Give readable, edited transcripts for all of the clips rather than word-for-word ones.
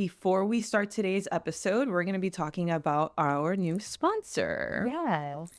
Before we start today's episode, we're going to be talking about our new sponsor. Yes,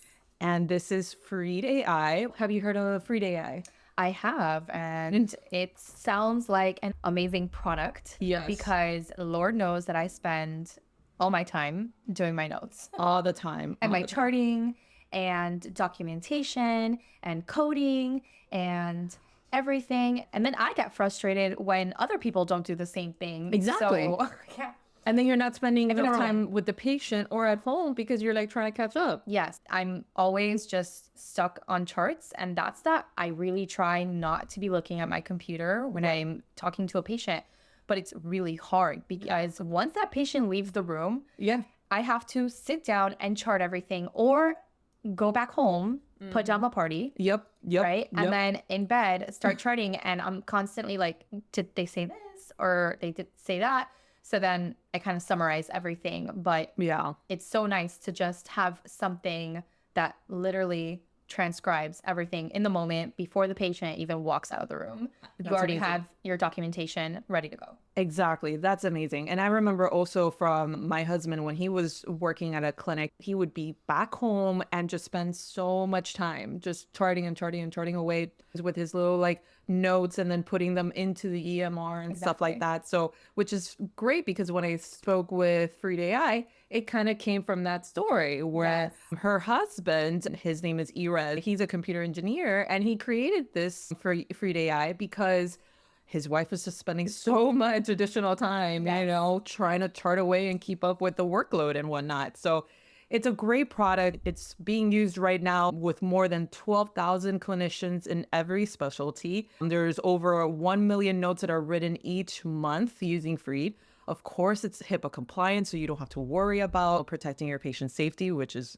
And this is Freed AI. Have you heard of Freed AI? I have. And it sounds like an amazing product. Yes. Because Lord knows that I spend all my time doing my notes All the time. and all my the time. charting and documentation and coding and everything. And then I get frustrated when other people don't do the same thing. Exactly. So, yeah. And then you're not spending enough Everyone. time with the patient or at home because you're like trying to catch up. Yes, I'm always just stuck on charts, and that's that. I really try not to be looking at my computer when I'm talking to a patient, but it's really hard because once that patient leaves the room, Yeah. I have to sit down and chart everything or go back home, pajama party, Yep. right? And then in bed, start charting, and I'm constantly like, did they say this or they did say that? So then I kind of summarize everything, but Yeah. it's so nice to just have something that literally transcribes everything in the moment before the patient even walks out of the room. You already amazing. have your documentation ready to go. Exactly. That's amazing. And I remember also from my husband when he was working at a clinic, he would be back home and just spend so much time just charting and charting and charting away with his little like notes and then putting them into the EMR and stuff like that. So, which is great because when I spoke with Freed AI, it kind of came from that story where her husband, his name is Ered, he's a computer engineer and he created this for Freed AI because his wife was just spending so much additional time, you know, trying to chart away and keep up with the workload and whatnot. So it's a great product. It's being used right now with more than 12,000 clinicians in every specialty. There's over 1 million notes that are written each month using Freed. Of course, it's HIPAA compliant, so you don't have to worry about protecting your patient safety, which is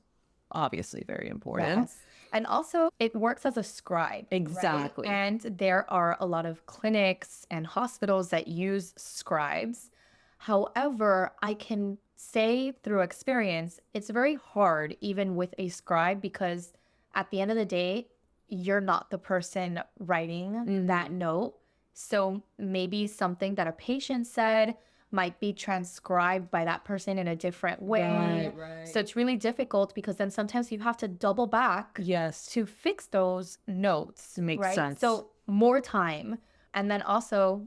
obviously very important. Yes. And also, it works as a scribe. right? Exactly. And there are a lot of clinics and hospitals that use scribes. However, I can say through experience, it's very hard even with a scribe because at the end of the day, you're not the person writing that note. So maybe something that a patient said might be transcribed by that person in a different way. Right. So it's really difficult because then sometimes you have to double back Yes. to fix those notes. Makes right? sense. So more time. And then also,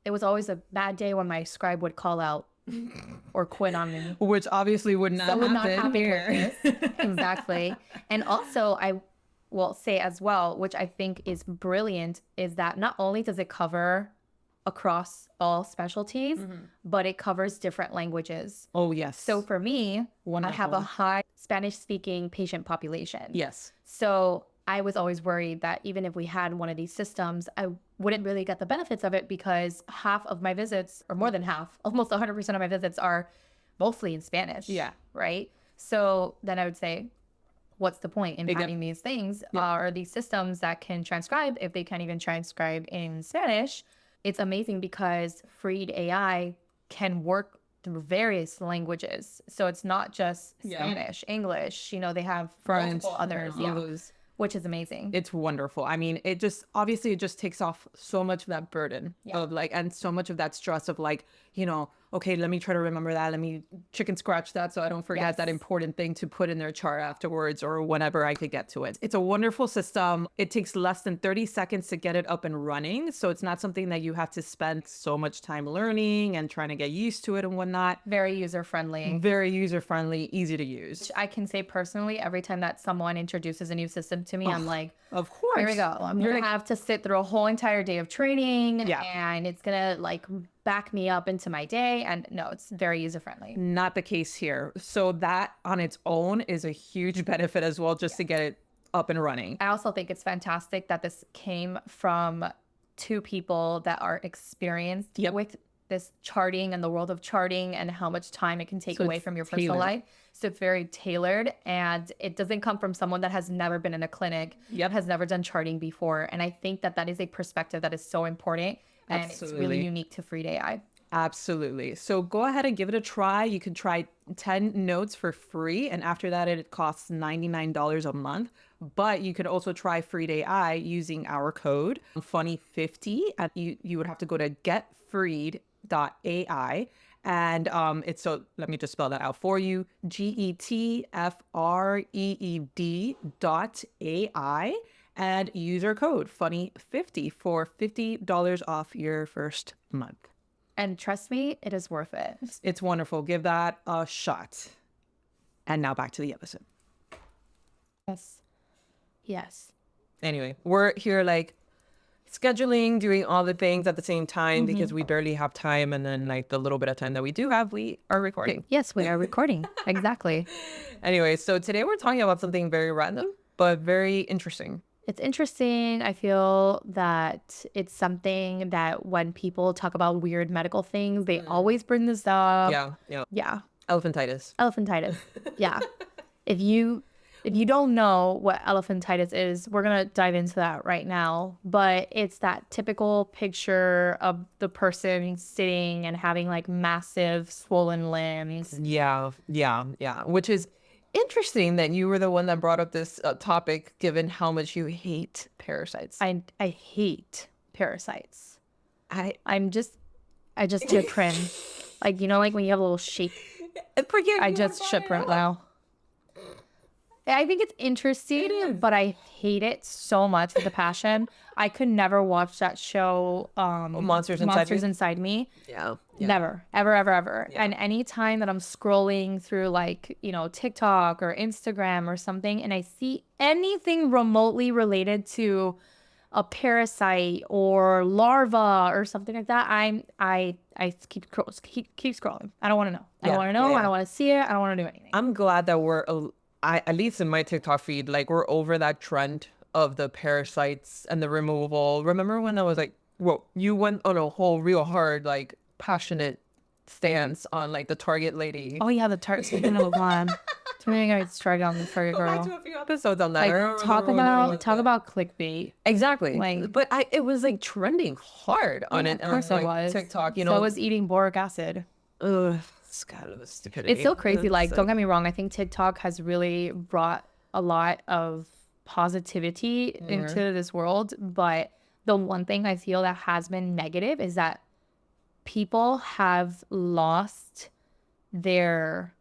it was always a bad day when my scribe would call out or quit on me. Which obviously would not That would not happen happen here. with this. Exactly. And also, I will say as well, which I think is brilliant, is that not only does it cover across all specialties, but it covers different languages. Oh, yes. So for me, I have a Wonderful. high Spanish-speaking patient population. Yes. So I was always worried that even if we had one of these systems, I wouldn't really get the benefits of it because half of my visits, or more than half, almost 100% of my visits are mostly in Spanish. Yeah. Right? So then I would say, what's the point in Exact- having these things or these systems that can transcribe if they can't even transcribe in Spanish? It's amazing because Freed AI can work through various languages. So it's not just Spanish, English, they have French, multiple others, all those. which is amazing. It's wonderful. I mean, it just obviously it just takes off so much of that burden of like, and so much of that stress of like, okay, let me try to remember that. Let me chicken scratch that so I don't forget that important thing to put in their chart afterwards or whenever I could get to it. It's a wonderful system. It takes less than 30 seconds to get it up and running. So it's not something that you have to spend so much time learning and trying to get used to it and whatnot. Very user-friendly. Very user-friendly, easy to use. I can say personally, every time that someone introduces a new system to me, I'm like, Of course. here we go. I'm going to have to sit through a whole entire day of training Yeah. and it's going to like back me up into my day. And no, it's very user-friendly. Not the case here. So that on its own is a huge benefit as well, just to get it up and running. I also think it's fantastic that this came from two people that are experienced with this charting and the world of charting and how much time it can take away it's from your personal tailored. life. So it's very tailored and it doesn't come from someone that has never been in a clinic, has never done charting before. And I think that that is a perspective that is so important and it's really Absolutely. unique to Freed AI. Absolutely. So go ahead and give it a try. You can try 10 notes for free. And after that, it costs $99 a month. But you could also try Freed AI using our code Funny50. And you would have to go to getfreed.ai And it's, so let me just spell that out for you. GETFREED.ai, and user code funny50 for $50 off your first month. And trust me, it is worth it. It's wonderful. Give that a shot. And now back to the episode. Yes. Yes. Anyway, we're here like scheduling, doing all the things at the same time because we barely have time. And then like the little bit of time that we do have, we are recording. Yes, we are recording. Exactly. Anyway, so today we're talking about something very random, but very interesting. It's interesting. I feel that it's something that when people talk about weird medical things, they always bring this up. Yeah. Elephantitis. Elephantitis. Yeah. If you don't know what elephantitis is, we're going to dive into that right now. But it's that typical picture of the person sitting and having like massive swollen limbs. Yeah. Which is interesting that you were the one that brought up this topic, given how much you hate parasites. I hate parasites. I just did cringe. Like, you know, like when you have a little shake. I just shook right now. I think it's interesting, but I hate it so much with a passion. I could never watch that show, Monsters Inside Me. Yeah. Never, ever. Yeah. And any time that I'm scrolling through like, you know, TikTok or Instagram or something, and I see anything remotely related to a parasite or larva or something like that, I keep scrolling. I don't want to know. I don't want to know. I don't want to see it. I don't want to do anything. I'm glad that we're, at least in my TikTok feed, like we're over that trend of the parasites and the removal. Remember when I was like, well, you went on a whole real hard, like passionate stance on like the Target lady. Oh yeah, the Target. Speaking of one, I got started on the Target girl. Back to a few episodes on that. Like talk about clickbait. Exactly. Like, but it was like trending hard on it. Of course on, it like, was. TikTok, you know. So was eating boric acid. Ugh, it's kind of a stupidity. It's so crazy. Like, don't get me wrong. I think TikTok has really brought a lot of positivity into this world. But the one thing I feel that has been negative is that people have lost their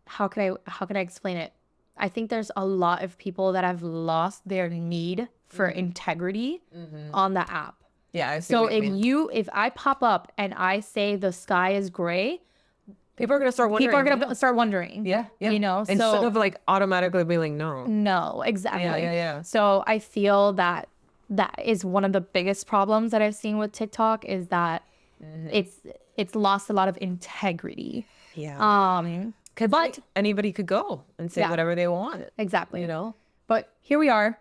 how could I explain it? I think there's a lot of people that have lost their need for integrity on the app. Yeah. I see So what you mean. if I pop up and I say the sky is gray, People are gonna start wondering. people are gonna start wondering. Yeah. You know, Instead so of like automatically being like, no. no, exactly. Yeah. So I feel that is one of the biggest problems that I've seen with TikTok is that it's lost a lot of integrity. Yeah. But Like, anybody could go and say whatever they want. exactly. You know. But here we are,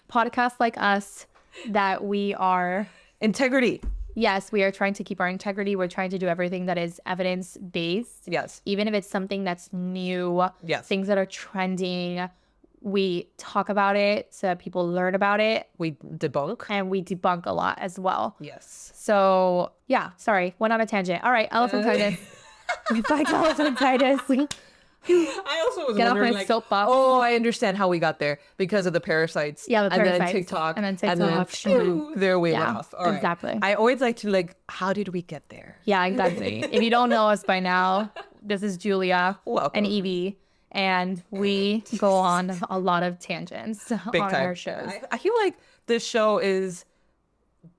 podcasts like us, that we are. Integrity. Yes, we are trying to keep our integrity. We're trying to do everything that is evidence-based. Yes. Even if it's something that's new, Yes. things that are trending, we talk about it so that people learn about it, We debunk. and we debunk a lot as well. Yes. So, yeah, sorry, went on a tangent. All right, elephantitis. Back to elephantitis. I also was Get off wondering, my like, soapbox. oh, I understand how we got there because of the parasites. Yeah, the and parasites. then TikTok. And then And then TikTok. phew, there we went Yeah, off. All right. exactly. I always like to like, how did we get there? Yeah, exactly. If you don't know us by now, this is Julia Welcome. and Evie, and we go on a lot of tangents Big on time. our shows. I feel like this show is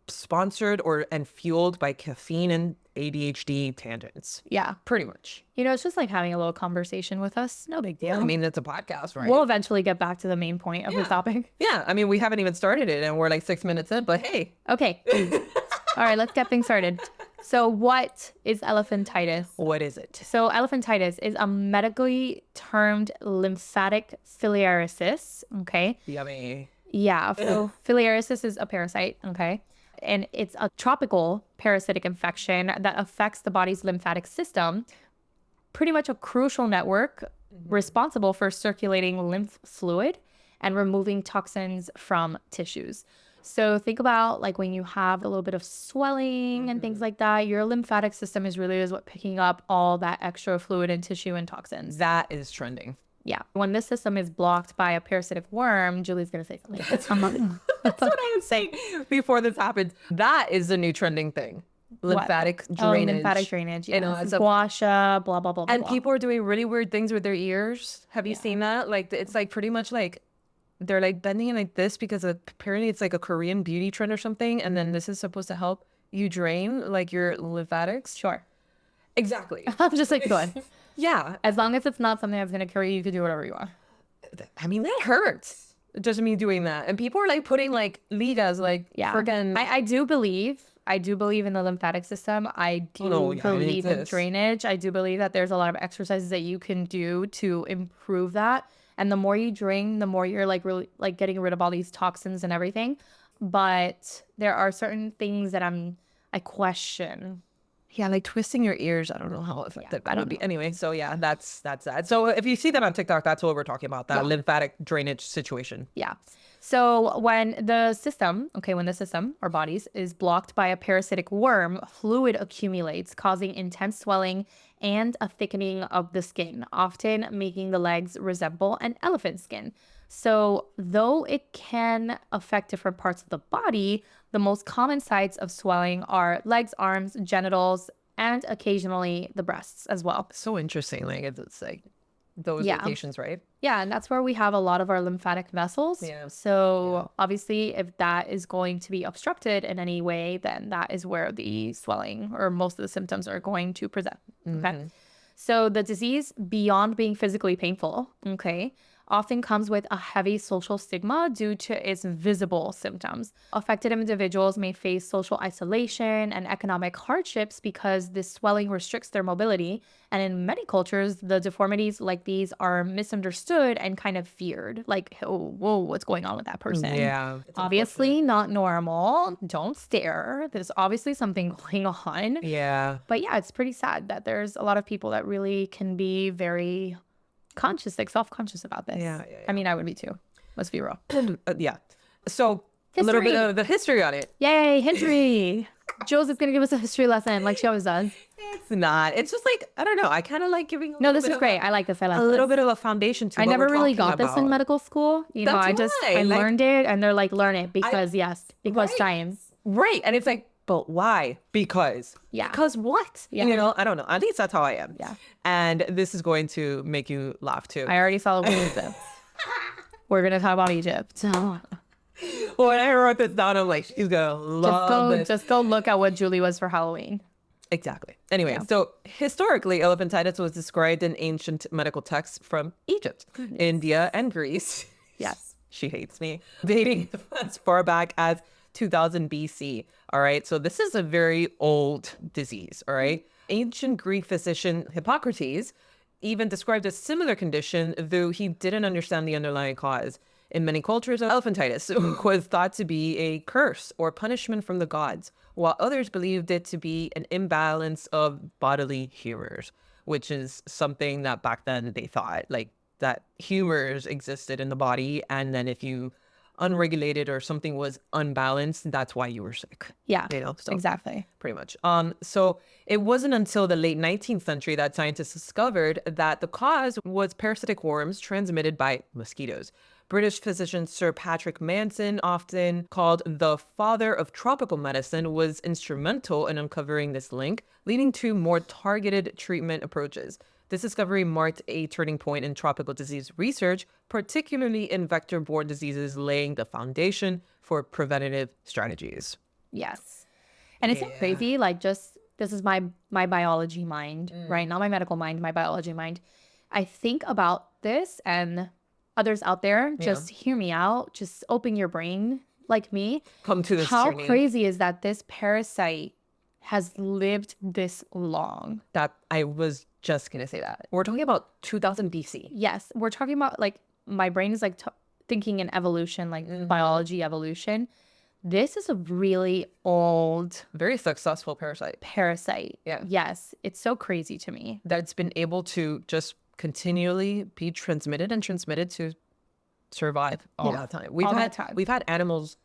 sponsored and fueled by caffeine and ADHD tangents. Yeah. Pretty much. You know, it's just like having a little conversation with us. No big deal. I mean, it's a podcast, right? We'll eventually get back to the main point of the topic. Yeah. I mean, we haven't even started it and we're like 6 minutes in, but hey. Okay. All right, let's get things started. So what is elephantitis? What is it? So elephantitis is a medically termed lymphatic filariasis. Okay. Yummy. Yeah. So filariasis is a parasite. Okay. And it's a tropical parasitic infection that affects the body's lymphatic system, pretty much a crucial network responsible for circulating lymph fluid and removing toxins from tissues. So think about like when you have a little bit of swelling and things like that, your lymphatic system is really what picking up all that extra fluid and tissue and toxins. That is trending. Yeah. When this system is blocked by a parasitic worm, Julie's going to say something. That's what I was saying before this happened. That is the new trending thing. lymphatic Oh, drainage. lymphatic drainage. You know, Yes. it's a Gua sha, blah, blah, blah, blah, and blah. people are doing really weird things with their ears. Have you seen that? Like it's like pretty much like they're like bending it like this because apparently it's like a Korean beauty trend or something. And then this is supposed to help you drain like your lymphatics. Sure. Exactly. I'm just like, good. Yeah. As long as it's not something that's going to kill you, you can do whatever you want. I mean, that hurts. Just me doing that. And people are like putting like ligas, like freaking. I do believe in the lymphatic system. I do believe in drainage. I do believe that there's a lot of exercises that you can do to improve that. And the more you drain, the more you're like really like getting rid of all these toxins and everything. But there are certain things that I question. Yeah, like twisting your ears. I don't know how effective that would be. Anyway, so yeah, that's that. So if you see that on TikTok, that's what we're talking about, that lymphatic drainage situation. Yeah. So when the system or bodies is blocked by a parasitic worm, fluid accumulates, causing intense swelling and a thickening of the skin, often making the legs resemble an elephant skin. So though it can affect different parts of the body, the most common sites of swelling are legs, arms, genitals, and occasionally the breasts as well. So interesting. Like it's like those locations, right? Yeah, and that's where we have a lot of our lymphatic vessels. Yeah. So obviously, if that is going to be obstructed in any way, then that is where the swelling or most of the symptoms are going to present. Okay. So the disease, beyond being physically painful, often comes with a heavy social stigma due to its visible symptoms. Affected individuals may face social isolation and economic hardships because this swelling restricts their mobility. And in many cultures, the deformities like these are misunderstood and kind of feared. Like, oh, whoa, what's going on with that person? Yeah. Obviously not normal. Don't stare. There's obviously something going on. Yeah. But yeah, it's pretty sad that there's a lot of people that really can be very conscious, like self-conscious about this. Yeah. I mean, I would be too. Let's be real. Yeah. So a little bit of the history on it. Yay, history. Jules is going to give us a history lesson like she always does. It's not. It's just like, I don't know. I kind of like giving this is great. I like this. I like a little bit of a foundation to I what never we're really talking got this in about. medical school. You know, That's I like, learned it and they're like, learn it because because science. Right. And it's like, but why? Because. Yeah. Because what? Yeah. You know, I don't know. At least that's how I am. Yeah. And this is going to make you laugh too. I already saw Egypt. We're going to talk about Egypt. When I wrote this down, I'm like, she's going to love this. Just go look at what Julie was for Halloween. Exactly. Anyway, so historically, elephantitis was described in ancient medical texts from Egypt, India, and Greece. Yes. She hates me. Dating as far back as 2000 BC. All right. So this is a very old disease. All right. Ancient Greek physician Hippocrates even described a similar condition, though he didn't understand the underlying cause. In many cultures, elephantitis was thought to be a curse or punishment from the gods, while others believed it to be an imbalance of bodily humors, which is something that back then they thought, like, that humors existed in the body, and then if you unregulated or something was unbalanced, that's why you were sick. Yeah, you know, so exactly. Pretty much. So it wasn't until the late 19th century that scientists discovered that the cause was parasitic worms transmitted by mosquitoes. British physician Sir Patrick Manson, often called the father of tropical medicine, was instrumental in uncovering this link, leading to more targeted treatment approaches. This discovery marked a turning point in tropical disease research, particularly in vector-borne diseases, laying the foundation for preventative strategies. Yes. And it's crazy, like, just, this is my biology mind, right? Not my medical mind, my biology mind. I think about this, and others out there, just hear me out. Just open your brain like me. Come to this How journey. crazy is that this parasite has lived this long? That I was just going to say that. We're talking about 2000 BC. Yes. We're talking about, like, my brain is like thinking in evolution, like biology evolution. This is a really old, very successful parasite. Yeah. Yes. It's so crazy to me. That's been able to just continually be transmitted to survive all that time. We've had animals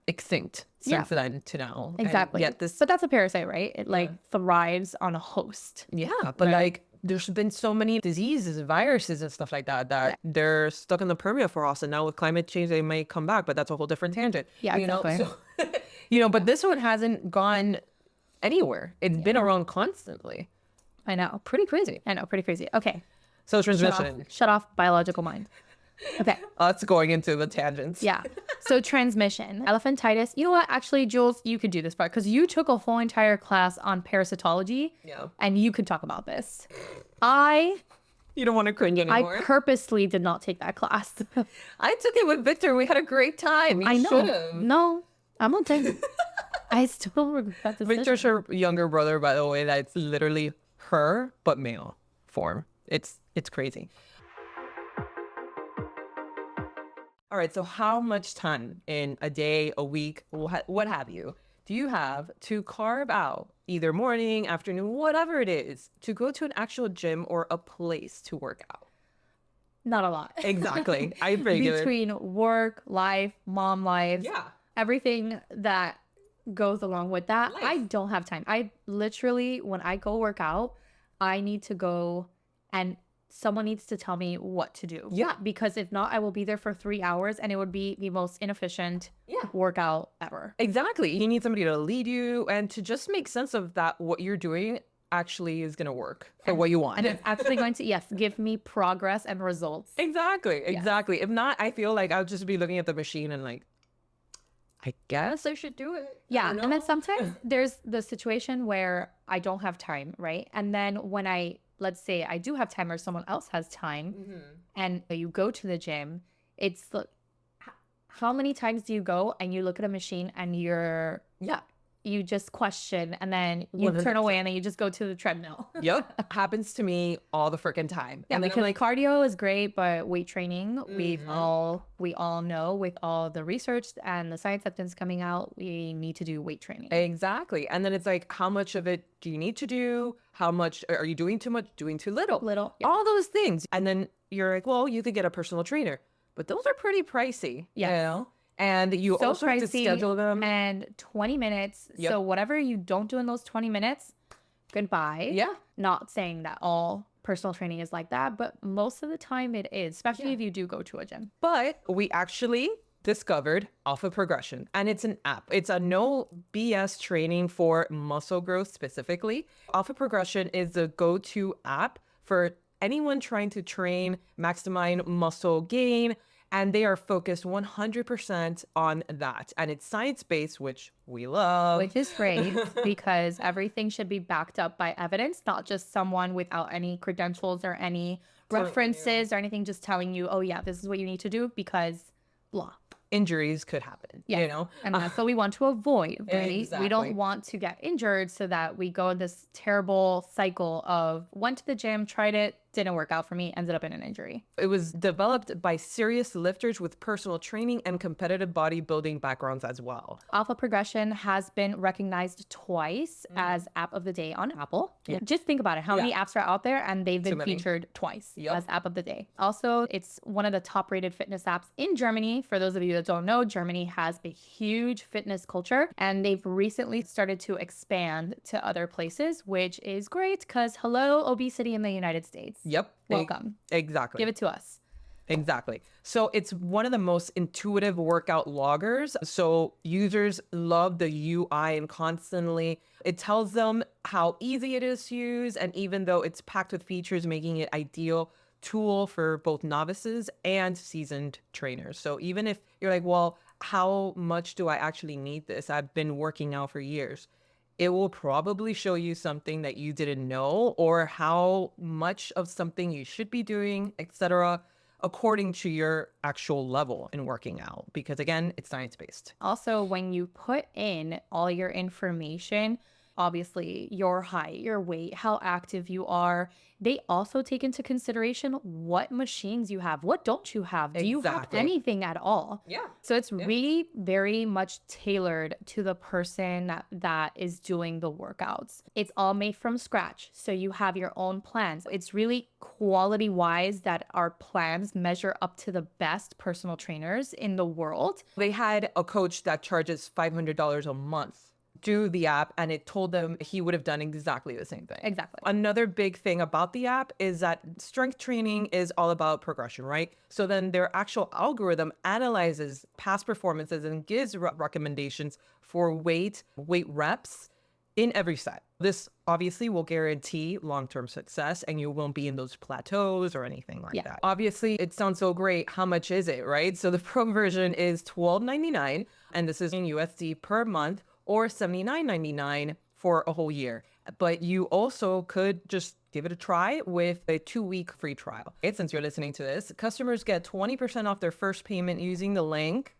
extinct since then to now. Exactly. But that's a parasite, right? It like thrives on a host. Yeah. But like there's been so many diseases and viruses and stuff like that they're stuck in the permafrost, and now with climate change they may come back, but that's a whole different tangent. Yeah, you exactly. know? So, but this one hasn't gone anywhere. It's been around constantly. I know. Pretty crazy. I know. Pretty crazy. Okay. So transmission. Shut off biological mind. Okay. Us going into the tangents. Yeah. So transmission, elephantitis. You know what? Actually, Jules, you could do this part because you took a whole entire class on parasitology. Yeah. And you could talk about this. You don't want to cringe anymore. I purposely did not take that class. I took it with Victor. We had a great time. I know. Should've. No, I'm not saying. I still regret this. Victor's her younger brother, by the way. That's literally her, but male form. It's crazy. All right, so how much time in a day, a week, what have you, do you have to carve out either morning, afternoon, whatever it is, to go to an actual gym or a place to work out? Not a lot. Exactly. I figured. Between work, life, mom life, Yeah. everything that goes along with that, Life. I don't have time. I literally, when I go work out, I need to go and someone needs to tell me what to do. Yeah. Because if not, I will be there for 3 hours and it would be the most inefficient workout ever. Exactly. You need somebody to lead you and to just make sense of that what you're doing actually is going to work for what you want. And it's actually going to, yes, give me progress and results. Exactly. If not, I feel like I'll just be looking at the machine and like, I guess I should do it. Yeah. And then sometimes there's the situation where I don't have time, right? And then when let's say I do have time or someone else has time and you go to the gym, it's how many times do you go and you look at a machine and you just question and then you turn away and then you just go to the treadmill. Yep. Happens to me all the freaking time. Yeah, And then because like cardio is great, but weight training, we all know with all the research and the science that's coming out, we need to do weight training. Exactly. And then it's like, how much of it do you need to do? How much are you doing too much, doing too little? Yeah. All those things. And then you're like, well, you could get a personal trainer, but those are pretty pricey. Yes. You know? And you So also have to pricey schedule them. and 20 minutes. Yep. So whatever you don't do in those 20 minutes, goodbye. Yeah. Not saying that all personal training is like that, but most of the time it is, especially if you do go to a gym. But we actually discovered Alpha Progression, and it's an app. It's a no BS training for muscle growth specifically. Alpha Progression is the go-to app for anyone trying to train, maximize muscle gain, and they are focused 100% on that. And it's science-based, which we love. Which is great because everything should be backed up by evidence, not just someone without any credentials or any references or anything just telling you, oh yeah, this is what you need to do because blah. Injuries could happen, you know? And that's what we want to avoid, right? Exactly. We don't want to get injured so that we go in this terrible cycle of went to the gym, tried it, didn't work out for me, ended up in an injury. It was developed by serious lifters with personal training and competitive bodybuilding backgrounds as well. Alpha Progression has been recognized twice as App of the Day on Apple. Just think about it. How many apps are out there and they've been featured twice as App of the Day. Also, it's one of the top rated fitness apps in Germany. For those of you that don't know, Germany has a huge fitness culture and they've recently started to expand to other places, which is great because hello, obesity in the United States. Yep. Welcome. Exactly. Give it to us. Exactly. So it's one of the most intuitive workout loggers. So users love the UI and constantly it tells them how easy it is to use. And even though it's packed with features, making it ideal tool for both novices and seasoned trainers. So even if you're like, well, how much do I actually need this? I've been working out for years. It will probably show you something that you didn't know or how much of something you should be doing, etc., according to your actual level in working out. Because again, it's science-based. Also, when you put in all your information, obviously your height, your weight, how active you are, they also take into consideration what machines you have. What don't you have? Do you have anything at all? Yeah. So it's really very much tailored to the person that is doing the workouts. It's all made from scratch. So you have your own plans. It's really quality wise that our plans measure up to the best personal trainers in the world. They had a coach that charges $500 a month do the app, and it told them he would have done exactly the same thing. Exactly. Another big thing about the app is that strength training is all about progression, right? So then their actual algorithm analyzes past performances and gives recommendations for weight reps in every set. This obviously will guarantee long-term success and you won't be in those plateaus or anything like that. Obviously, it sounds so great. How much is it, right? So the pro version is $12.99 and this is in USD per month or $79.99 for a whole year. But you also could just give it a try with a 2-week free trial. Since you're listening to this, customers get 20% off their first payment using the link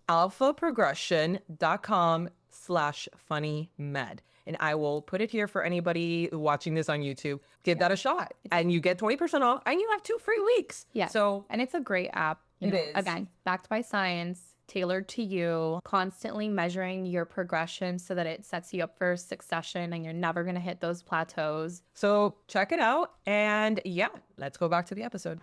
alphaprogression.com/funnymed. And I will put it here for anybody watching this on YouTube. Give that a shot. And you get 20% off and you have 2 free weeks. Yeah. So, and it's a great app. It is. Again, backed by science, tailored to you, constantly measuring your progression so that it sets you up for succession and you're never going to hit those plateaus. So check it out. And yeah, let's go back to the episode.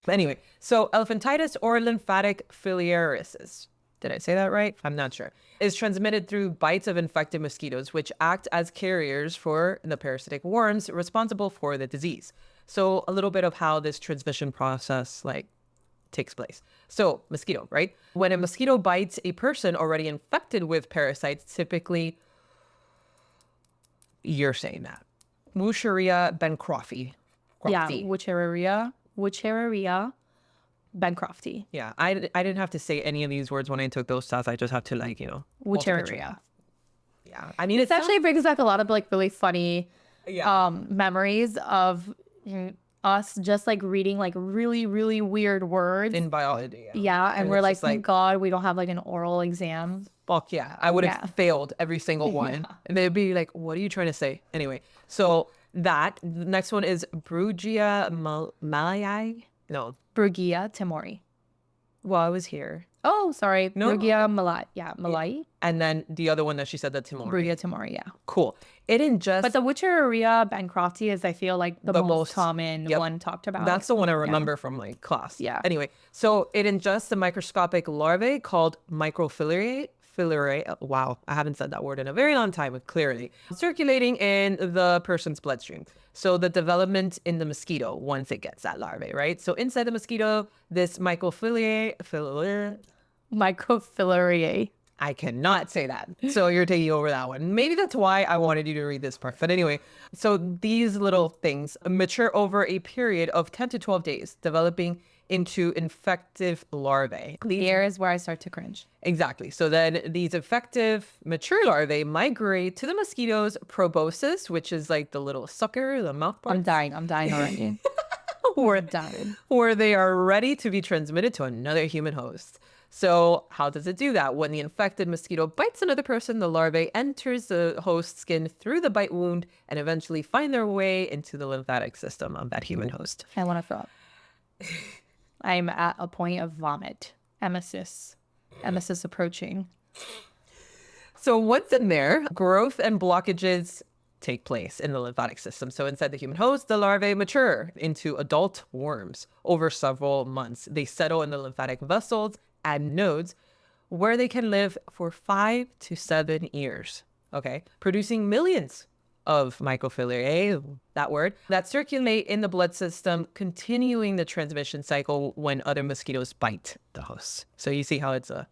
Anyway, so elephantitis or lymphatic filariasis, did I say that right? I'm not sure, is transmitted through bites of infected mosquitoes, which act as carriers for the parasitic worms responsible for the disease. So a little bit of how this transmission process takes place. So mosquito, right? When a mosquito bites a person already infected with parasites, typically, you're saying that. Wuchereria bancrofti. Yeah, Wuchereria bancrofti. Yeah, I didn't have to say any of these words when I took those tests. I just have to Wuchereria. Yeah, I mean, It actually brings back a lot of really funny yeah. memories of us just reading really, really weird words. In biology. Yeah, and we're thank God we don't have an oral exam. Fuck yeah, I would have failed every single one. And they'd be like, what are you trying to say? Anyway, so the next one is Brugia malayi. No. Brugia timori. Well, I was here. Oh, sorry. No. Brugia malayi. Yeah, malayi. And then the other one that she said, the timori. Brugia timori, yeah. Cool. It ingests... But the Wuchereria bancrofti is, I feel the most common one talked about. That's the one I remember from class. Yeah. Anyway, so it ingests a microscopic larvae called microfilariae. Wow, I haven't said that word in a very long time, clearly. Circulating in the person's bloodstream. So the development in the mosquito once it gets that larvae, right? So inside the mosquito, this microfilariae... Microfilariae. I cannot say that. So you're taking over that one. Maybe that's why I wanted you to read this part. But anyway, so these little things mature over a period of 10 to 12 days, developing into infective larvae. Here is where I start to cringe. Exactly. So then these effective mature larvae migrate to the mosquito's proboscis, which is the little sucker, the mouth part. I'm dying already. We're dying. Where they are ready to be transmitted to another human host. So how does it do that? When the infected mosquito bites another person, the larvae enters the host's skin through the bite wound and eventually find their way into the lymphatic system of that human host. I want to throw up. I'm at a point of vomit. Emesis approaching. So once in there, growth and blockages take place in the lymphatic system. So inside the human host, the larvae mature into adult worms over several months. They settle in the lymphatic vessels and nodes where they can live for 5 to 7 years, okay? Producing millions of microfilariae, that word, that circulate in the blood system, continuing the transmission cycle when other mosquitoes bite the host. So you see how it's a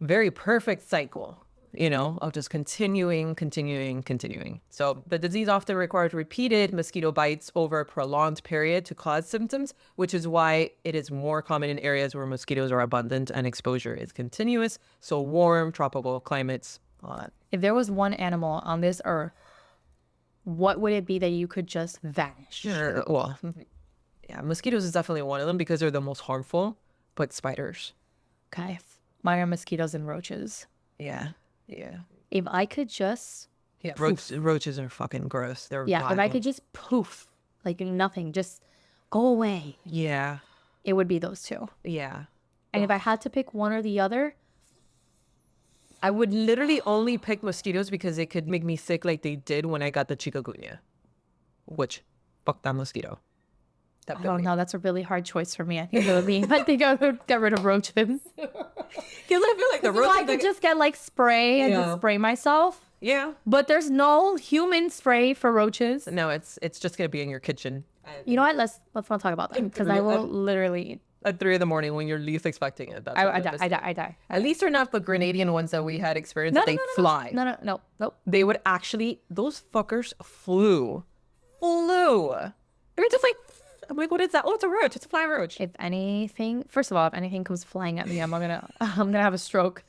very perfect cycle, of just continuing. So the disease often requires repeated mosquito bites over a prolonged period to cause symptoms, which is why it is more common in areas where mosquitoes are abundant and exposure is continuous. So warm, tropical climates, all that. If there was one animal on this earth, what would it be that you could just vanish? Sure. Well, yeah, mosquitoes is definitely one of them because they're the most harmful, but spiders. Okay. Mine are mosquitoes and roaches. Yeah. If I could just... Yeah, roaches are fucking gross. They're vile. If I could just poof, nothing, just go away. Yeah. It would be those two. Yeah. And if I had to pick one or the other... I would literally only pick mosquitoes because it could make me sick like they did when I got the chikungunya. Which, fuck that mosquito. I don't know. That's a really hard choice for me. I think I would get rid of roaches. Because I feel like the roaches... I could just get spray and just spray myself. Yeah. But there's no human spray for roaches. No, it's just going to be in your kitchen. You know what? Let's not talk about that because I will literally at 3 a.m. when you're least expecting it. That's I die. I die. At least they're not the Grenadian ones that we had experienced. No, That no, they no, no, fly. No. They would actually, those fuckers flew. They're just like, I'm like, what is that? Oh, it's a roach. It's a flying roach. If anything, first of all, if anything comes flying at me, I'm gonna have a stroke.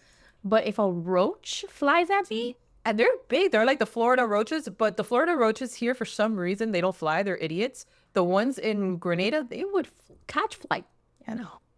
But if a roach flies at me, And they're big. They're like the Florida roaches, but the Florida roaches here, for some reason, they don't fly. They're idiots. The ones in Grenada, they would catch flight. yeah,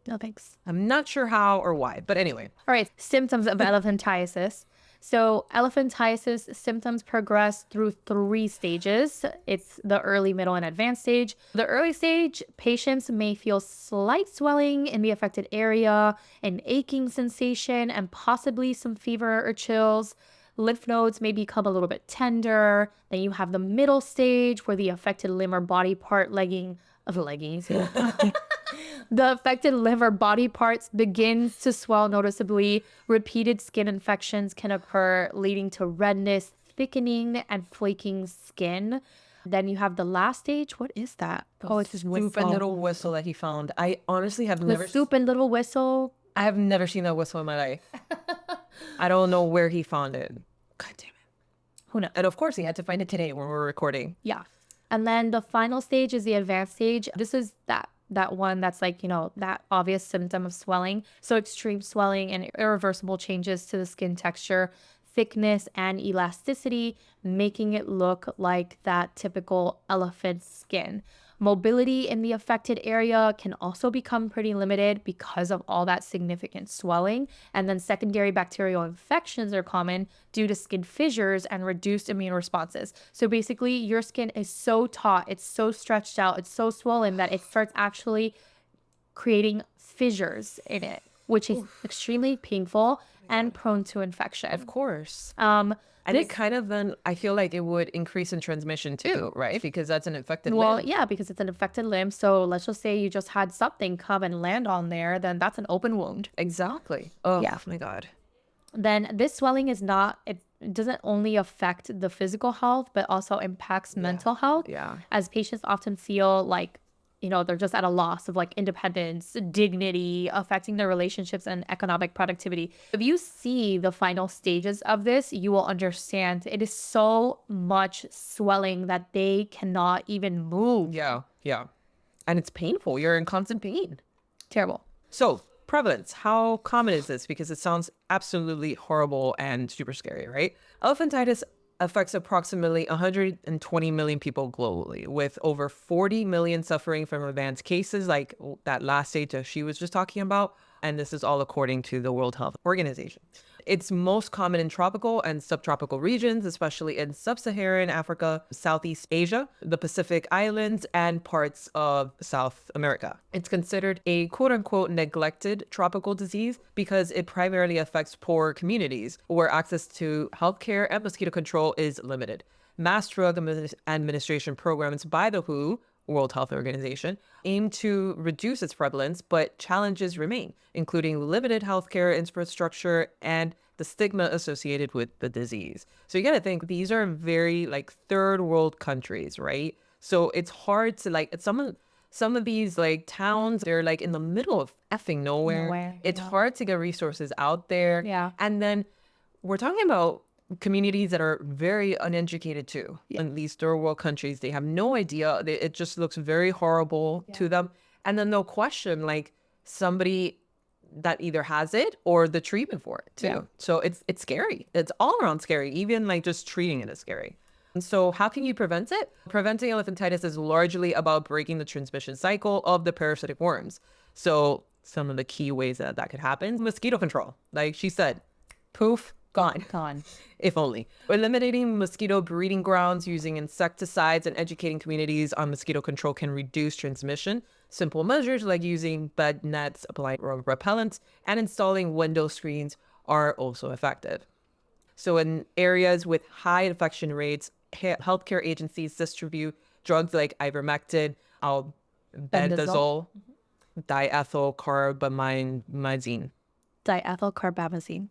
no thanks. I'm not sure how or why, but anyway. All right, symptoms of elephantiasis. So elephantiasis symptoms progress through 3 stages. It's the early, middle, and advanced stage. The early stage, patients may feel slight swelling in the affected area, an aching sensation, and possibly some fever or chills. Lymph nodes may become a little bit tender. Then you have the middle stage where the affected limb or body part the affected limb or body parts begins to swell noticeably. Repeated skin infections can occur, leading to redness, thickening, and flaking skin. Then you have the last stage. What is that? Oh, it's just Stupid whistle. little whistle that he found. I honestly have The never stupid little whistle. I have never seen that whistle in my life. I don't know where he found it. God damn it. Who knows? And of course, he had to find it today when we're recording. Yeah. And then the final stage is the advanced stage. This is that one that's like, that obvious symptom of swelling. So extreme swelling and irreversible changes to the skin texture, thickness, and elasticity, making it look like that typical elephant skin. Mobility in the affected area can also become pretty limited because of all that significant swelling. And then secondary bacterial infections are common due to skin fissures and reduced immune responses. So basically, your skin is so taut, it's so stretched out, it's so swollen that it starts actually creating fissures in it, which is extremely painful and prone to infection. Of course. And it kind of then, I feel like it would increase in transmission too, right? Because that's an infected limb. Yeah, because it's an infected limb. So let's just say you just had something come and land on there, then that's an open wound. Exactly. Oh, Yeah. my God. Then this swelling it doesn't only affect the physical health, but also impacts mental health. Yeah. As patients often feel like, they're just at a loss of like independence, dignity, affecting their relationships and economic productivity. If you see the final stages of this, you will understand it is so much swelling that they cannot even move. Yeah. Yeah. And it's painful. You're in constant pain. Terrible. So, prevalence. How common is this? Because it sounds absolutely horrible and super scary, right? Elephantitis affects approximately 120 million people globally, with over 40 million suffering from advanced cases like that last stage that she was just talking about. And this is all according to the World Health Organization. It's most common in tropical and subtropical regions, especially in sub-Saharan Africa, Southeast Asia, the Pacific Islands, and parts of South America. It's considered a quote-unquote neglected tropical disease because it primarily affects poor communities where access to healthcare and mosquito control is limited. Mass drug administration programs by the WHO, World Health Organization, aim to reduce its prevalence, but challenges remain, including limited healthcare infrastructure and the stigma associated with the disease. So you got to think these are very like third world countries, right? So it's hard to like some of these like towns, they're like in the middle of effing nowhere. It's hard to get resources out there. Yeah. And then we're talking about communities that are very uneducated too. In these third world countries, they have no idea. It just looks very horrible to them. And then they'll question like somebody that either has it or the treatment for it too. Yeah. So it's scary. It's all around scary. Even like just treating it is scary. And so how can you prevent it? Preventing elephantitis is largely about breaking the transmission cycle of the parasitic worms. So some of the key ways that could happen: mosquito control. Like she said, poof, gone. If only. Eliminating mosquito breeding grounds, using insecticides, and educating communities on mosquito control can reduce transmission. Simple measures like using bed nets, applying repellents, and installing window screens are also effective. So in areas with high infection rates, healthcare agencies distribute drugs like ivermectin, albendazole, diethylcarbamazine. Diethylcarbamazine.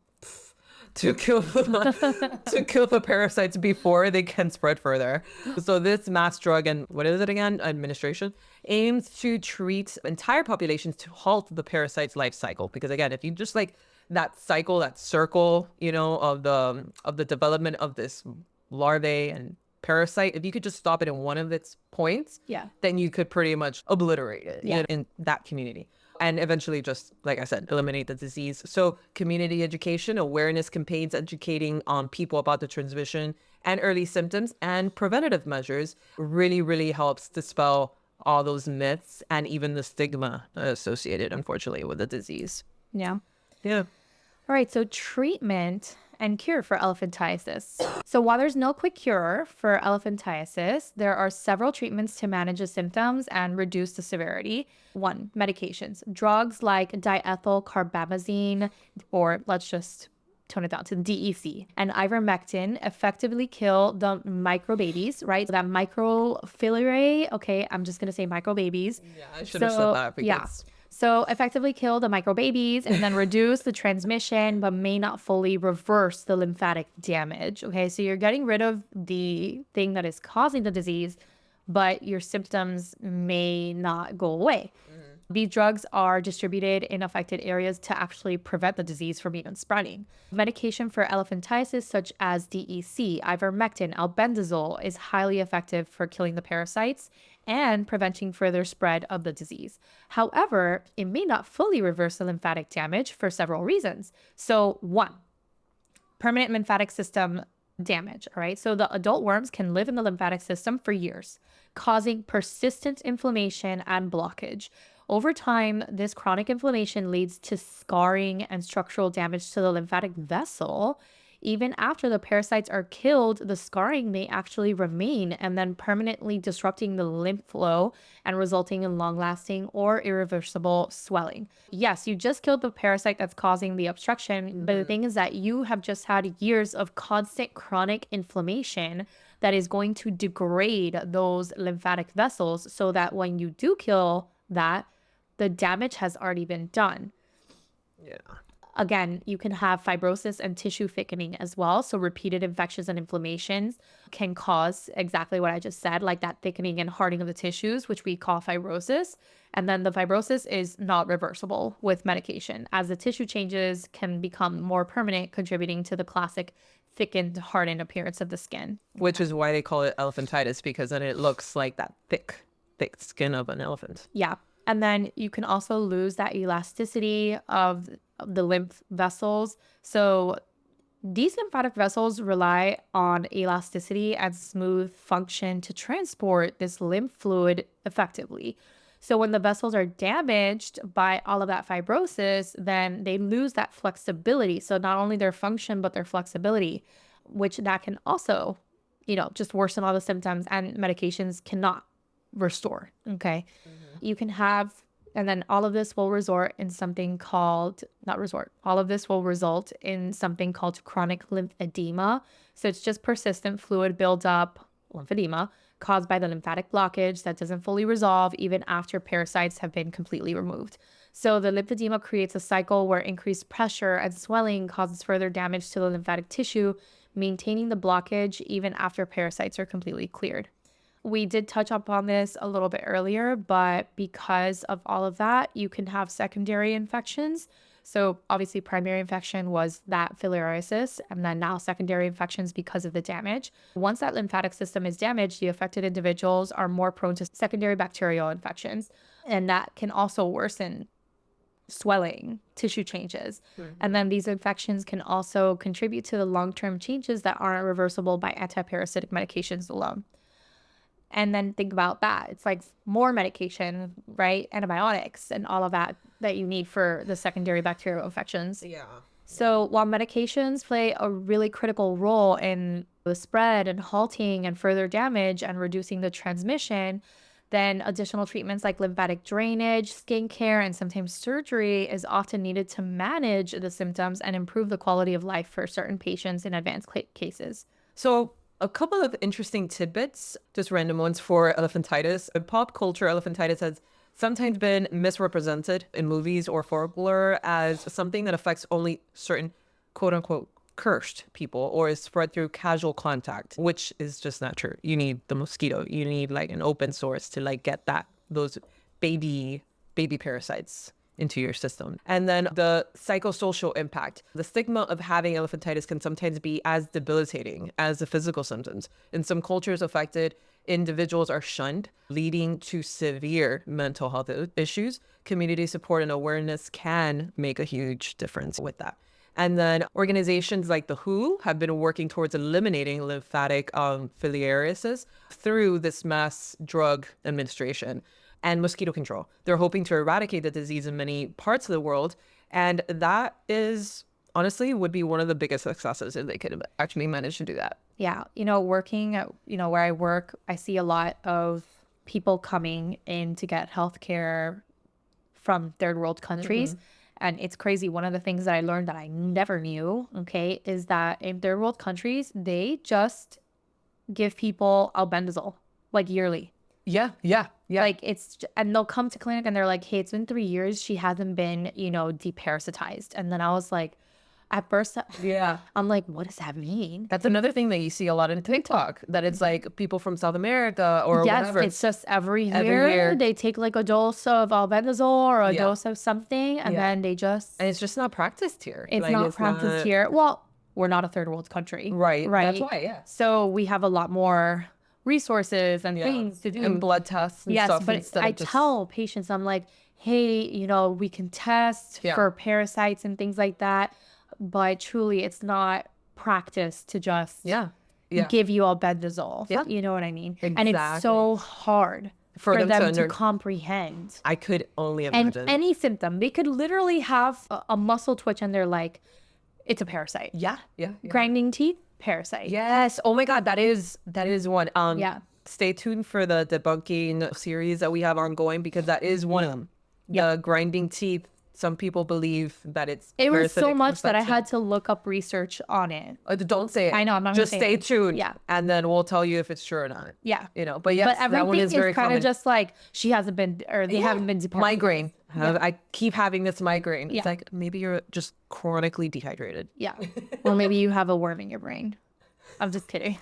to kill to kill the parasites before they can spread further. So this mass drug and what is it again? Administration aims to treat entire populations to halt the parasite's life cycle. Because again, if you just like that cycle, that circle, you know, of the development of this larvae and parasite, if you could just stop it in one of its points, then you could pretty much obliterate it in that community. And eventually just, like I said, eliminate the disease. So community education, awareness campaigns, educating people about the transmission and early symptoms and preventative measures really, really helps dispel all those myths and even the stigma associated, unfortunately, with the disease. Yeah. Yeah. All right, so treatment and cure for elephantiasis. So while there's no quick cure for elephantiasis, there are several treatments to manage the symptoms and reduce the severity. 1, medications. Drugs like diethyl carbamazine, or let's just tone it down to DEC, and ivermectin effectively kill the microbabies, right? So that microfilariae, okay, I'm just going to say microbabies. Yeah, I should have said that because... Yeah. So effectively kill the microbabies and then reduce the transmission, but may not fully reverse the lymphatic damage. Okay, so you're getting rid of the thing that is causing the disease, but your symptoms may not go away. These drugs are distributed in affected areas to actually prevent the disease from even spreading. Medication for elephantiasis, such as DEC, ivermectin, albendazole, is highly effective for killing the parasites and preventing further spread of the disease. However, it may not fully reverse the lymphatic damage for several reasons. So 1, permanent lymphatic system damage, all right? So the adult worms can live in the lymphatic system for years, causing persistent inflammation and blockage. Over time, this chronic inflammation leads to scarring and structural damage to the lymphatic vessel. Even after the parasites are killed, the scarring may actually remain and then permanently disrupting the lymph flow and resulting in long-lasting or irreversible swelling. Yes, you just killed the parasite that's causing the obstruction, but the thing is that you have just had years of constant chronic inflammation that is going to degrade those lymphatic vessels so that when you do kill that, the damage has already been done. Yeah. Again, you can have fibrosis and tissue thickening as well. So repeated infections and inflammations can cause exactly what I just said, like that thickening and hardening of the tissues, which we call fibrosis. And then the fibrosis is not reversible with medication, as the tissue changes can become more permanent, contributing to the classic thickened, hardened appearance of the skin. Which is why they call it elephantitis, because then it looks like that thick skin of an elephant. Yeah. And then you can also lose that elasticity of the lymph vessels. So these lymphatic vessels rely on elasticity and smooth function to transport this lymph fluid effectively. So when the vessels are damaged by all of that fibrosis, then they lose that flexibility. So not only their function, but their flexibility, which that can also, just worsen all the symptoms, and medications cannot restore. Okay. You can have, and then all of this will result in something called chronic lymphedema. So it's just persistent fluid buildup, lymphedema, caused by the lymphatic blockage that doesn't fully resolve even after parasites have been completely removed. So the lymphedema creates a cycle where increased pressure and swelling causes further damage to the lymphatic tissue, maintaining the blockage even after parasites are completely cleared. We did touch upon this a little bit earlier, but because of all of that, you can have secondary infections. So obviously primary infection was that filariasis, and then now secondary infections because of the damage. Once that lymphatic system is damaged, the affected individuals are more prone to secondary bacterial infections, and that can also worsen swelling, tissue changes. And then these infections can also contribute to the long-term changes that aren't reversible by antiparasitic medications alone. And then think about that. It's like more medication, right? Antibiotics and all of that you need for the secondary bacterial infections. Yeah. So while medications play a really critical role in the spread and halting and further damage and reducing the transmission, then additional treatments like lymphatic drainage, skincare, and sometimes surgery is often needed to manage the symptoms and improve the quality of life for certain patients in advanced cases. So a couple of interesting tidbits, just random ones for elephantitis. In pop culture, elephantitis has sometimes been misrepresented in movies or folklore as something that affects only certain quote unquote cursed people or is spread through casual contact, which is just not true. You need the mosquito. You need like an open source to like get those baby parasites into your system. And then the psychosocial impact. The stigma of having elephantitis can sometimes be as debilitating as the physical symptoms. In some cultures, affected individuals are shunned, leading to severe mental health issues. Community support and awareness can make a huge difference with that. And then organizations like the WHO have been working towards eliminating lymphatic filariasis through this mass drug administration and mosquito control. They're hoping to eradicate the disease in many parts of the world. And that is honestly would be one of the biggest successes if they could actually manage to do that. Yeah. Working at, where I work, I see a lot of people coming in to get healthcare from third world countries. And it's crazy. One of the things that I learned that I never knew, okay, is that in third world countries, they just give people albendazole like yearly. Yeah. Like and they'll come to clinic and they're like, hey, it's been 3 years. She hasn't been, deparasitized. And then I was like, at first, I'm like, what does that mean? That's another thing that you see a lot in TikTok, that it's like people from South America or whatever. Yes, it's just every year they take like a dose of albendazole or a dose of something, and then they just... And it's just not practiced here. It's not practiced here. Well, we're not a third world country. Right. That's why, So we have a lot more resources and things to do. And blood tests and stuff. Yes, but I tell patients, I'm like, hey, we can test for parasites and things like that. But truly, it's not practice to just give you albendazole. Yeah. You know what I mean? Exactly. And it's so hard for them to comprehend. I could only imagine. And any symptom. They could literally have a muscle twitch and they're like, it's a parasite. Yeah. Grinding teeth, parasite. Yes. Oh my God, that is one. Stay tuned for the debunking series that we have ongoing, because that is one of them. The grinding teeth. Some people believe that it was so much that I had to look up research on it. Don't say it. I know, I'm not just gonna say stay it. tuned. Yeah. And then we'll tell you if it's true or not. Yeah. But yes, but that one is very kind common. of just like they haven't been departed. Migraine. I keep having this migraine. It's like maybe you're just chronically dehydrated. Yeah. Or maybe you have a worm in your brain. I'm just kidding.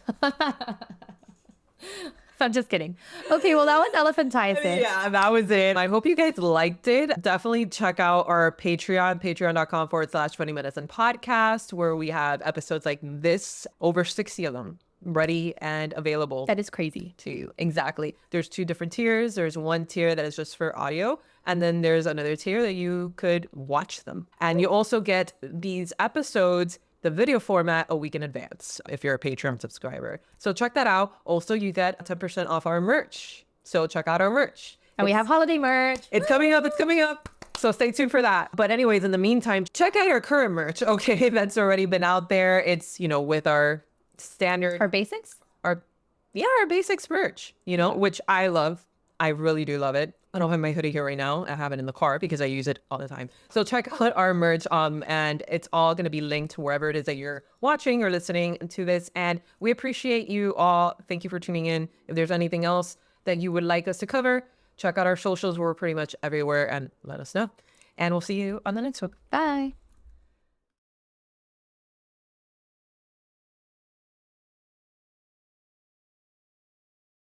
I'm just kidding. Okay, well, that was elephantiasis. Yeah, that was it. I hope you guys liked it. Definitely check out our Patreon, patreon.com/20 minutes and podcast, where we have episodes like this, over 60 of them, ready and available. That is crazy. To you. Exactly. There's 2 different tiers. There's one tier that is just for audio, and then there's another tier that you could watch them. And you also get these episodes, the video format, a week in advance if you're a Patreon subscriber. So check that out. Also, you get 10% off our merch. So check out our merch. And we have holiday merch. It's coming up. So stay tuned for that. But anyways, in the meantime, check out our current merch. Okay, that's already been out there. It's, with our standard... Our basics? Our basics merch, which I love. I really do love it. I don't have my hoodie here right now. I have it in the car because I use it all the time. So check out our merch, and it's all going to be linked wherever it is that you're watching or listening to this. And we appreciate you all. Thank you for tuning in. If there's anything else that you would like us to cover, check out our socials. We're pretty much everywhere, and let us know. And we'll see you on the next one. Bye.